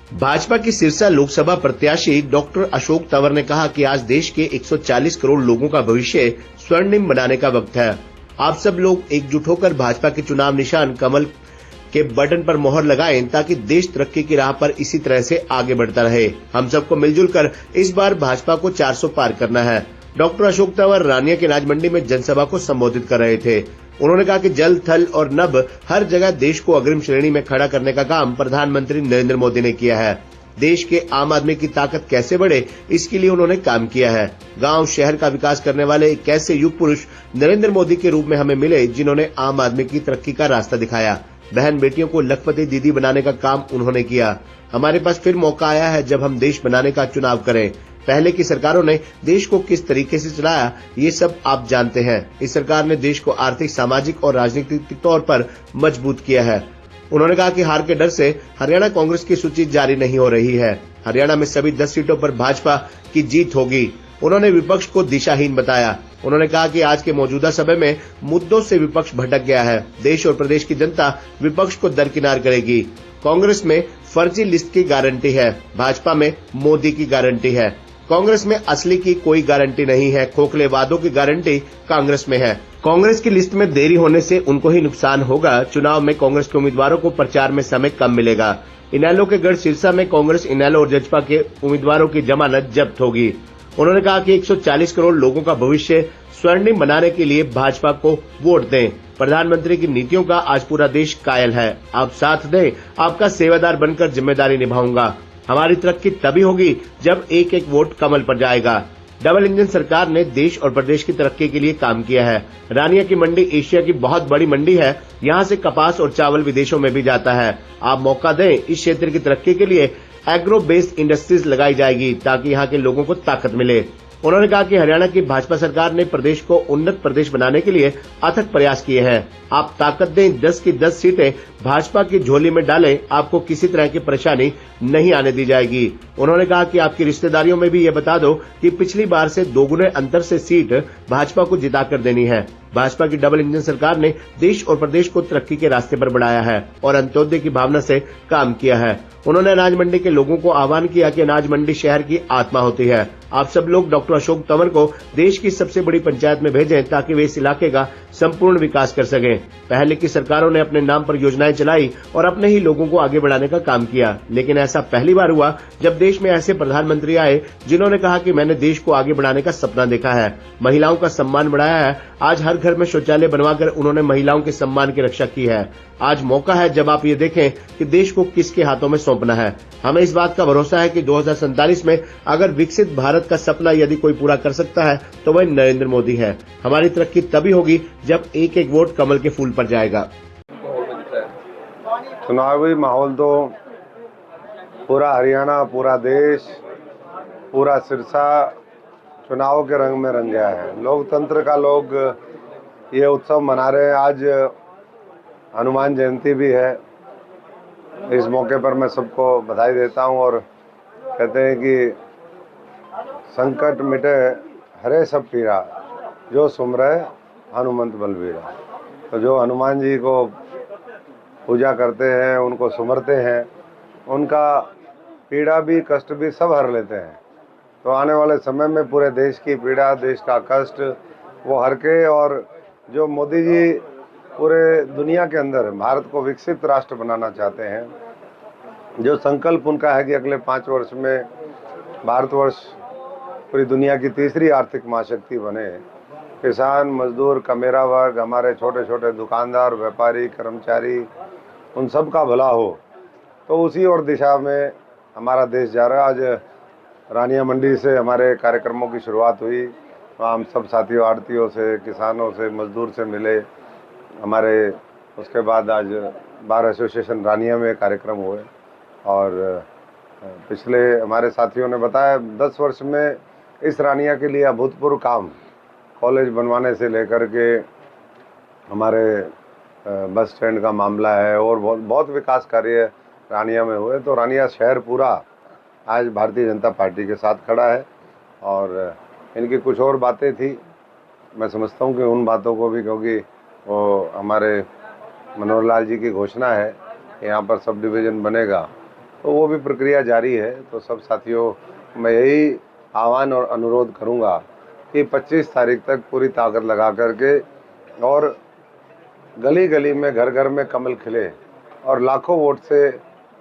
भाजपा की सिरसा लोकसभा प्रत्याशी डॉक्टर अशोक तंवर ने कहा कि आज देश के 140 करोड़ लोगों का भविष्य स्वर्णिम बनाने का वक्त है। आप सब लोग एकजुट होकर भाजपा के चुनाव निशान कमल के बटन पर मोहर लगाएं ताकि देश तरक्की की राह पर इसी तरह से आगे बढ़ता रहे। हम सबको मिलजुल कर इस बार भाजपा को 400 पार करना है। डॉक्टर अशोक तंवर रानिया के अनाज मंडी में जनसभा को संबोधित कर रहे थे। उन्होंने कहा कि जल, थल और नभ हर जगह देश को अग्रिम श्रेणी में खड़ा करने का काम प्रधानमंत्री नरेंद्र मोदी ने किया है। देश के आम आदमी की ताकत कैसे बढ़े, इसके लिए उन्होंने काम किया है। गांव शहर का विकास करने वाले एक ऐसे युग पुरुष नरेंद्र मोदी के रूप में हमें मिले जिन्होंने आम आदमी की तरक्की का रास्ता दिखाया। बहन बेटियों को लखपति दीदी बनाने का काम उन्होंने किया। हमारे पास फिर मौका आया है जब हम देश बनाने का चुनाव करें। पहले की सरकारों ने देश को किस तरीके से चलाया ये सब आप जानते हैं। इस सरकार ने देश को आर्थिक, सामाजिक और राजनीतिक तौर पर मजबूत किया है। उन्होंने कहा कि हार के डर से हरियाणा कांग्रेस की सूची जारी नहीं हो रही है। हरियाणा में सभी 10 सीटों पर भाजपा की जीत होगी। उन्होंने विपक्ष को दिशाहीन बताया। उन्होंने कहा कि आज के मौजूदा समय में मुद्दों से विपक्ष भटक गया है। देश और प्रदेश की जनता विपक्ष को दरकिनार करेगी। कांग्रेस में फर्जी लिस्ट की गारंटी है, भाजपा में मोदी की गारंटी है। कांग्रेस में असली की कोई गारंटी नहीं है, खोखले वादों की गारंटी कांग्रेस में है। कांग्रेस की लिस्ट में देरी होने से उनको ही नुकसान होगा। चुनाव में कांग्रेस के उम्मीदवारों को प्रचार में समय कम मिलेगा। इनेलो के गढ़ सिरसा में कांग्रेस, इनेलो और जजपा के उम्मीदवारों की जमानत जब्त होगी। उन्होंने कहा कि 140 करोड़ लोगों का भविष्य स्वर्णिम बनाने के लिए भाजपा को वोट दें। प्रधानमंत्री की नीतियों का आज पूरा देश कायल है। आप साथ दें, आपका सेवादार बनकर जिम्मेदारी निभाऊंगा। हमारी तरक्की तभी होगी जब एक एक वोट कमल पर जाएगा। डबल इंजन सरकार ने देश और प्रदेश की तरक्की के लिए काम किया है। रानिया की मंडी एशिया की बहुत बड़ी मंडी है। यहाँ से कपास और चावल विदेशों में भी जाता है। आप मौका दें, इस क्षेत्र की तरक्की के लिए एग्रो बेस्ड इंडस्ट्रीज लगाई जाएगी ताकि यहाँ के लोगों को ताकत मिले। उन्होंने कहा कि हरियाणा की भाजपा सरकार ने प्रदेश को उन्नत प्रदेश बनाने के लिए अथक प्रयास किए हैं। आप ताकत दें, 10 की 10 सीटें भाजपा की झोली में डालें, आपको किसी तरह की परेशानी नहीं आने दी जाएगी। उन्होंने कहा कि आपकी रिश्तेदारियों में भी ये बता दो कि पिछली बार से दोगुने अंतर से सीट भाजपा को जिताकर देनी है। भाजपा की डबल इंजन सरकार ने देश और प्रदेश को तरक्की के रास्ते पर बढ़ाया है और अंत्योदय की भावना से काम किया है। उन्होंने अनाज मंडी के लोगों को आह्वान किया कि अनाज मंडी शहर की आत्मा होती है। आप सब लोग डॉक्टर अशोक तंवर को देश की सबसे बड़ी पंचायत में भेजें ताकि वे इस इलाके का संपूर्ण विकास कर सकें। पहले की सरकारों ने अपने नाम पर योजनाएं चलाई और अपने ही लोगों को आगे बढ़ाने का काम किया, लेकिन ऐसा पहली बार हुआ जब देश में ऐसे प्रधानमंत्री आए जिन्होंने कहा कि मैंने देश को आगे बढ़ाने का सपना देखा है, महिलाओं का सम्मान बढ़ाया है। आज हर घर में शौचालय बनवाकर उन्होंने महिलाओं के सम्मान की रक्षा की है। आज मौका है जब आप ये देखें कि देश को किसके हाथों में सौंपना है। हमें इस बात का भरोसा है कि 2047 में अगर विकसित भारत का सपना यदि कोई पूरा कर सकता है तो वह नरेंद्र मोदी है। हमारी तरक्की तभी होगी जब एक एक वोट कमल के फूल पर जाएगा। चुनावी माहौल तो पूरा हरियाणा, पूरा देश, पूरा सिरसा चुनाव के रंग में रंग गया है। लोकतंत्र का लोग ये उत्सव मना रहे हैं। आज हनुमान जयंती भी है। इस मौके पर मैं सबको बधाई देता हूं और कहते हैं कि संकट मिटे हरे सब पीरा, जो सुमरे हनुमंत बलबीरा। तो जो हनुमान जी को पूजा करते हैं, उनको सुमरते हैं, उनका पीड़ा भी कष्ट भी सब हर लेते हैं। तो आने वाले समय में पूरे देश की पीड़ा, देश का कष्ट वो हर के, और जो मोदी जी पूरे दुनिया के अंदर भारत को विकसित राष्ट्र बनाना चाहते हैं, जो संकल्प उनका है कि अगले 5 वर्ष में भारतवर्ष पूरी दुनिया की तीसरी आर्थिक महाशक्ति बने। किसान, मजदूर, कमेरा वर्ग, हमारे छोटे छोटे दुकानदार, व्यापारी, कर्मचारी, उन सब का भला हो, तो उसी और दिशा में हमारा देश जा रहा है। आज रानिया मंडी से हमारे कार्यक्रमों की शुरुआत हुई। वहाँ हम सब साथियों, आड़तियों से, किसानों से, मजदूर से मिले हमारे। उसके बाद आज बार एसोसिएशन रानिया में कार्यक्रम हुए और पिछले हमारे साथियों ने बताया 10 वर्ष में इस रानिया के लिए अभूतपूर्व काम, कॉलेज बनवाने से लेकर के हमारे बस स्टैंड का मामला है और बहुत विकास कार्य रानिया में हुए। तो रानिया शहर पूरा आज भारतीय जनता पार्टी के साथ खड़ा है। और इनकी कुछ और बातें थी, मैं समझता हूँ कि उन बातों को भी, क्योंकि वो हमारे मनोहर लाल जी की घोषणा है कि यहाँ पर सब डिवीज़न बनेगा, तो वो भी प्रक्रिया जारी है। तो सब साथियों, मैं यही आह्वान और अनुरोध करूंगा कि 25 तारीख तक पूरी ताकत लगा करके और गली गली में, घर घर में कमल खिले और लाखों वोट से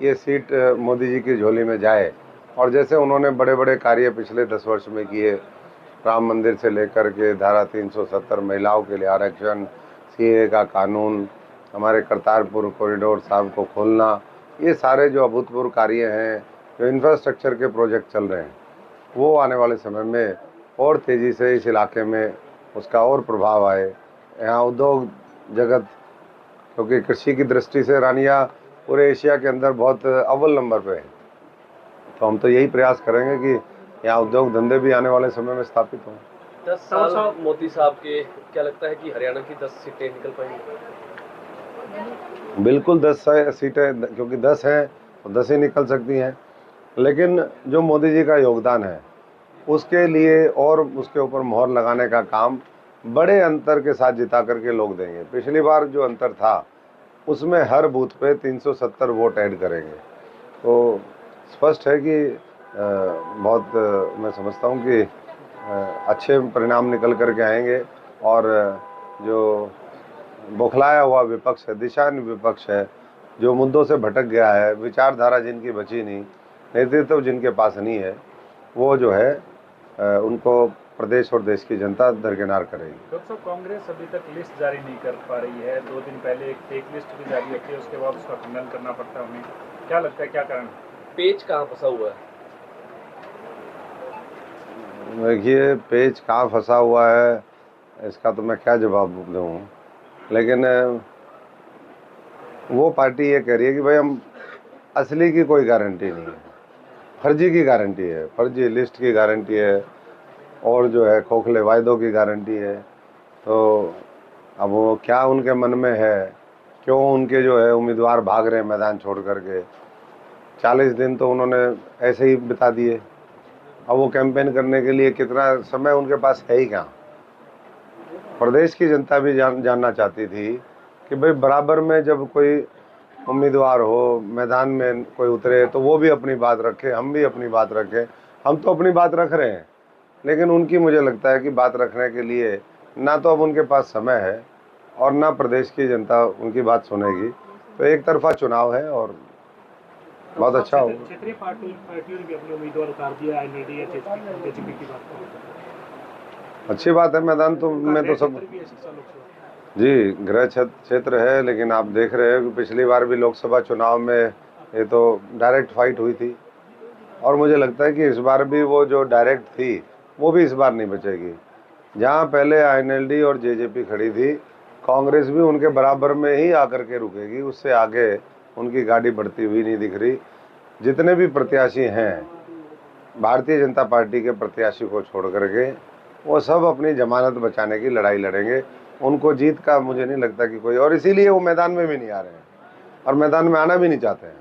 ये सीट मोदी जी की झोली में जाए। और जैसे उन्होंने बड़े बड़े कार्य पिछले 10 वर्ष में किए, राम मंदिर से लेकर के धारा 370, महिलाओं के लिए आरक्षण, सीए का कानून, हमारे करतारपुर कॉरिडोर साहब को खोलना, ये सारे जो अभूतपूर्व कार्य हैं, जो इंफ्रास्ट्रक्चर के प्रोजेक्ट चल रहे हैं, वो आने वाले समय में और तेज़ी से इस इलाके में उसका और प्रभाव आए। यहाँ उद्योग जगत, क्योंकि कृषि की दृष्टि से रानिया पूरे एशिया के अंदर बहुत अव्वल नंबर पे है, तो हम तो यही प्रयास करेंगे कि यहाँ उद्योग धंधे भी आने वाले समय में स्थापित हों। 10 साल मोदी साहब के, क्या लगता है कि हरियाणा की 10 सीटें निकल पाएंगी? बिल्कुल 10 सीटें, क्योंकि 10 हैं तो 10 ही निकल सकती हैं। लेकिन जो मोदी जी का योगदान है उसके लिए और उसके ऊपर मोहर लगाने का काम बड़े अंतर के साथ जिता करके लोग देंगे। पिछली बार जो अंतर था उसमें हर बूथ पे 370 वोट ऐड करेंगे। तो स्पष्ट है कि मैं समझता हूँ कि अच्छे परिणाम निकल करके आएंगे। और जो बौखलाया हुआ विपक्ष है, दिशाहीन विपक्ष है, जो मुद्दों से भटक गया है, विचारधारा जिनकी बची नहीं, नेतृत्व जिनके पास नहीं है, वो जो है उनको प्रदेश और देश की जनता दरकिनार करेगी। डॉक्टर साहब, कांग्रेस अभी तक लिस्ट जारी नहीं कर पा रही है। 2 दिन पहले एक फेक लिस्ट भी जारी होती है, उसके बाद उसका खंडन करना पड़ता है उन्हें। क्या लगता है, क्या कारण? पेच कहाँ फंसा हुआ है? देखिए, पेच कहाँ फंसा हुआ है इसका तो मैं क्या जवाब दूँ, लेकिन वो पार्टी ये कह रही है कि भाई हम असली की कोई गारंटी नहीं है, फर्जी की गारंटी है, फर्जी लिस्ट की गारंटी है और जो है खोखले वायदों की गारंटी है। तो अब वो क्या उनके मन में है, क्यों उनके जो है उम्मीदवार भाग रहे हैं मैदान छोड़ करके। 40 दिन तो उन्होंने ऐसे ही बिता दिए। अब वो कैंपेन करने के लिए कितना समय उनके पास है ही कहाँ। प्रदेश की जनता भी जानना चाहती थी कि भाई बराबर में जब कोई उम्मीदवार हो, मैदान में कोई उतरे तो वो भी अपनी बात रखे, हम भी अपनी बात रखें। हम तो अपनी बात रख रहे हैं, लेकिन उनकी, मुझे लगता है कि बात रखने के लिए ना तो अब उनके पास समय है और ना प्रदेश की जनता उनकी बात सुनेगी। तो एक तरफा चुनाव है और बहुत अच्छा हो। क्षेत्रीय पार्टियों ने भी अपने उम्मीदवार उतार दिया, एनडीए या जेजेपी की बात करें। अच्छी बात है। मैदान तो में तो सब जी गृह क्षेत्र है, लेकिन आप देख रहे हैं कि पिछली बार भी लोकसभा चुनाव में ये तो डायरेक्ट फाइट हुई थी और मुझे लगता है कि इस बार भी वो जो डायरेक्ट थी वो भी इस बार नहीं बचेगी। जहाँ पहले आईएनएलडी और जेजेपी खड़ी थी, कांग्रेस भी उनके बराबर में ही आकर के रुकेगी, उससे आगे उनकी गाड़ी बढ़ती हुई नहीं दिख रही। जितने भी प्रत्याशी हैं भारतीय जनता पार्टी के प्रत्याशी को छोड़ करके, वो सब अपनी जमानत बचाने की लड़ाई लड़ेंगे। उनको जीत का मुझे नहीं लगता कि कोई, और इसीलिए वो मैदान में भी नहीं आ रहे हैं और मैदान में आना भी नहीं चाहते हैं।